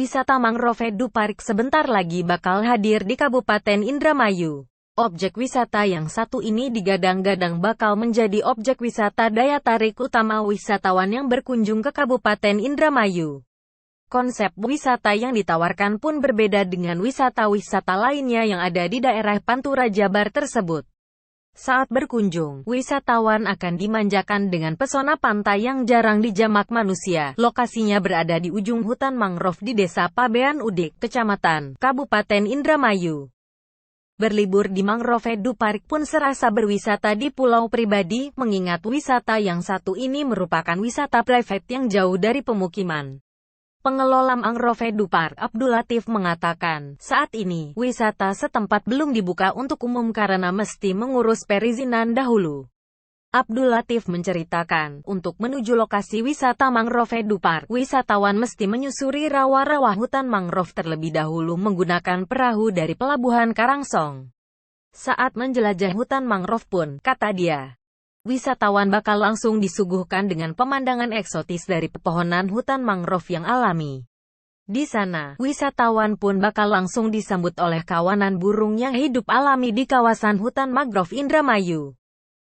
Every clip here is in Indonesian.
wisata mangrove Duparik sebentar lagi bakal hadir di Kabupaten Indramayu. Objek wisata yang satu ini digadang-gadang bakal menjadi objek wisata daya tarik utama wisatawan yang berkunjung ke Kabupaten Indramayu. Konsep wisata yang ditawarkan pun berbeda dengan wisata-wisata lainnya yang ada di daerah Pantura Jabar tersebut. Saat berkunjung, wisatawan akan dimanjakan dengan pesona pantai yang jarang dijamak manusia. Lokasinya berada di ujung hutan mangrove di Desa Pabean Udik, Kecamatan, Kabupaten Indramayu. Berlibur di mangrove Duparik pun serasa berwisata di pulau pribadi, mengingat wisata yang satu ini merupakan wisata private yang jauh dari pemukiman. Pengelola mangrove Duparik, Abdul Latif, mengatakan, saat ini, wisata setempat belum dibuka untuk umum karena mesti mengurus perizinan dahulu. Abdul Latif menceritakan, untuk menuju lokasi wisata mangrove Duparik, wisatawan mesti menyusuri rawa-rawa hutan mangrove terlebih dahulu menggunakan perahu dari Pelabuhan Karangsong. Saat menjelajah hutan mangrove pun, kata dia, wisatawan bakal langsung disuguhkan dengan pemandangan eksotis dari pepohonan hutan mangrove yang alami. Di sana, wisatawan pun bakal langsung disambut oleh kawanan burung yang hidup alami di kawasan hutan mangrove Indramayu.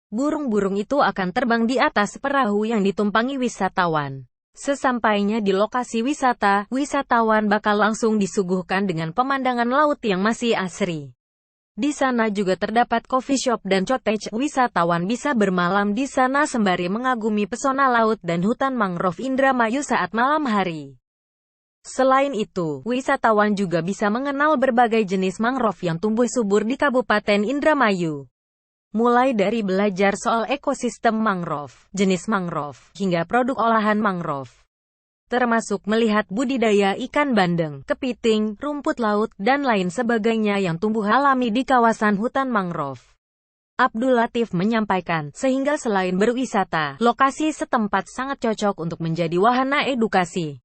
Burung-burung itu akan terbang di atas perahu yang ditumpangi wisatawan. Sesampainya di lokasi wisata, wisatawan bakal langsung disuguhkan dengan pemandangan laut yang masih asri. Di sana juga terdapat coffee shop dan cottage. Wisatawan bisa bermalam di sana sembari mengagumi pesona laut dan hutan mangrove Indramayu saat malam hari. Selain itu, wisatawan juga bisa mengenal berbagai jenis mangrove yang tumbuh subur di Kabupaten Indramayu. Mulai dari belajar soal ekosistem mangrove, jenis mangrove, hingga produk olahan mangrove. Termasuk melihat budidaya ikan bandeng, kepiting, rumput laut, dan lain sebagainya yang tumbuh alami di kawasan hutan mangrove. Abdul Latif menyampaikan, sehingga selain berwisata, lokasi setempat sangat cocok untuk menjadi wahana edukasi.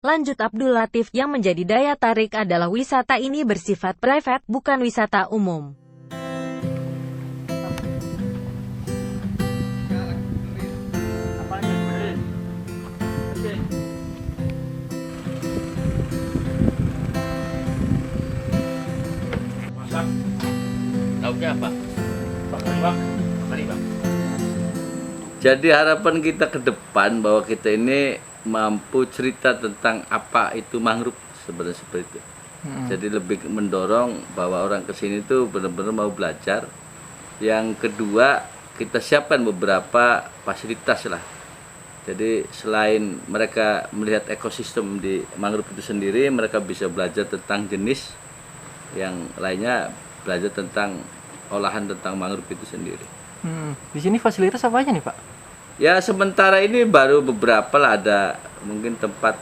Lanjut Abdul Latif, yang menjadi daya tarik adalah wisata ini bersifat private, bukan wisata umum. Lauknya apa? Jadi harapan kita ke depan bahwa kita ini mampu cerita tentang apa itu mangrove sebenarnya seperti itu. Jadi lebih mendorong bahwa orang kesini itu benar-benar mau belajar. Yang kedua, kita siapkan beberapa fasilitas lah. Jadi selain mereka melihat ekosistem di mangrove itu sendiri, mereka bisa belajar tentang jenis, yang lainnya belajar tentang olahan tentang mangrove itu sendiri. Di sini fasilitas apa aja nih Pak? Ya sementara ini baru beberapa lah, ada mungkin tempat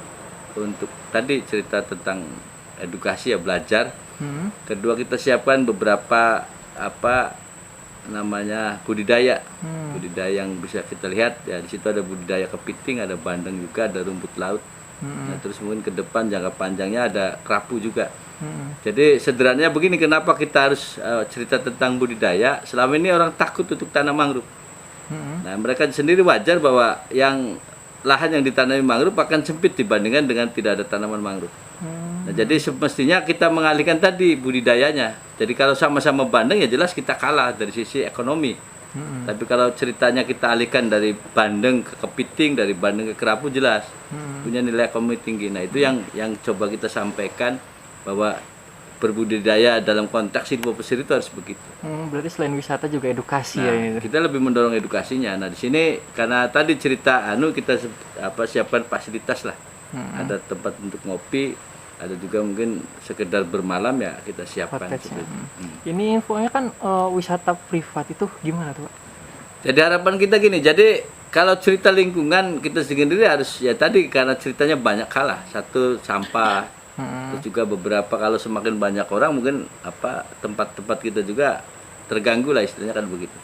untuk tadi cerita tentang edukasi ya, belajar. Kedua, kita siapkan beberapa budidaya, budidaya yang bisa kita lihat ya. Di situ ada budidaya kepiting, ada bandeng juga, ada rumput laut. Nah, terus mungkin ke depan jangka panjangnya ada kerapu juga. Jadi sederhananya begini, kenapa kita harus cerita tentang budidaya? Selama ini orang takut untuk tanam mangrove. Nah, mereka sendiri wajar bahwa yang lahan yang ditanami mangrove akan sempit dibandingkan dengan tidak ada tanaman mangrove. Nah, jadi semestinya kita mengalihkan tadi budidayanya. Jadi kalau sama-sama bandeng ya jelas kita kalah dari sisi ekonomi. Tapi kalau ceritanya kita alihkan dari bandeng ke kepiting, dari bandeng ke kerapu, jelas punya nilai ekonomi tinggi. Nah, itu yang coba kita sampaikan, bahwa berbudidaya dalam konteks ilmu pesisir itu harus begitu. Berarti selain wisata juga edukasi Nah, ya ini. kita lebih mendorong edukasinya. Nah, di sini karena tadi cerita kita siapkan fasilitas lah. Ada tempat untuk ngopi, ada juga mungkin sekedar bermalam ya kita siapkan. Ini infonya kan wisata privat itu gimana tuh Pak? Jadi harapan kita gini, jadi kalau cerita lingkungan kita sendiri harus ya tadi, karena ceritanya banyak kalah. Satu, sampah. Terus juga beberapa, kalau semakin banyak orang mungkin tempat-tempat kita juga terganggu lah, istilahnya kan begitu.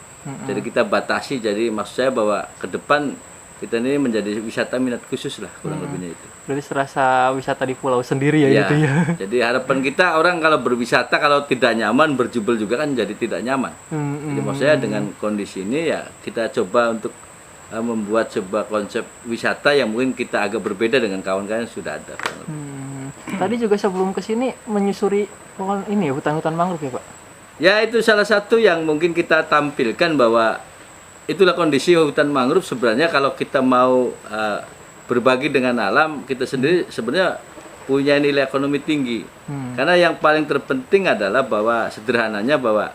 Jadi kita batasi. Jadi maksud saya bahwa ke depan kita ini menjadi wisata minat khusus lah, kurang lebihnya itu. Berarti serasa wisata di pulau sendiri ya, gitu ya. Jadi harapan kita, orang kalau berwisata kalau tidak nyaman, berjubel juga kan jadi tidak nyaman. Jadi maksud saya dengan kondisi ini ya kita coba untuk membuat sebuah konsep wisata yang mungkin kita agak berbeda dengan kawan-kawan yang sudah ada. Tadi juga sebelum ke sini menyusuri ini ya, hutan-hutan mangrove ya, Pak? Ya, itu salah satu yang mungkin kita tampilkan bahwa itulah kondisi hutan mangrove. Sebenarnya kalau kita mau berbagi dengan alam, kita sendiri sebenarnya punya nilai ekonomi tinggi. Karena yang paling terpenting adalah bahwa sederhananya bahwa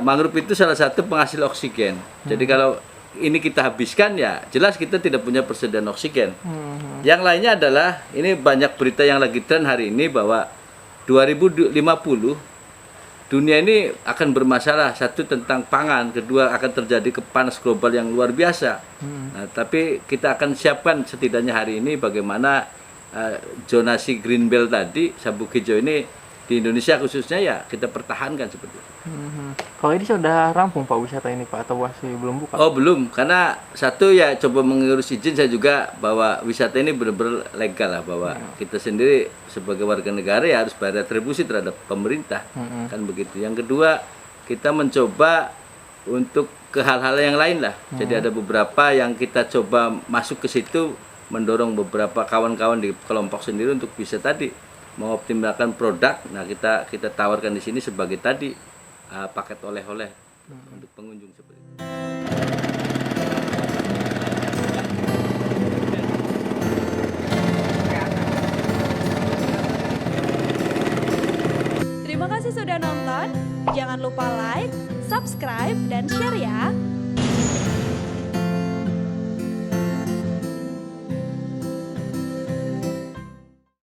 mangrove itu salah satu penghasil oksigen. Jadi kalau ini kita habiskan, ya jelas kita tidak punya persediaan oksigen. Yang lainnya adalah, ini banyak berita yang lagi tren hari ini bahwa 2050 dunia ini akan bermasalah. Satu tentang pangan, kedua akan terjadi kepanas global yang luar biasa. Nah, tapi kita akan siapkan setidaknya hari ini bagaimana zonasi green belt tadi, sabuk hijau ini di Indonesia khususnya ya kita pertahankan seperti itu. Kalau ini sudah rampung Pak wisata ini Pak, atau masih belum buka? Oh belum, karena satu ya coba mengurus izin saya juga bahwa wisata ini benar-benar legal lah, bahwa kita sendiri sebagai warga negara ya harus bayar retribusi terhadap pemerintah, kan begitu. Yang kedua, kita mencoba untuk ke hal-hal yang lain lah. Jadi ada beberapa yang kita coba masuk ke situ, mendorong beberapa kawan-kawan di kelompok sendiri untuk bisa tadi mengoptimalkan produk. Nah, kita tawarkan di sini sebagai tadi paket oleh-oleh untuk pengunjung seperti itu. Terima kasih sudah nonton. Jangan lupa like, subscribe, dan share ya.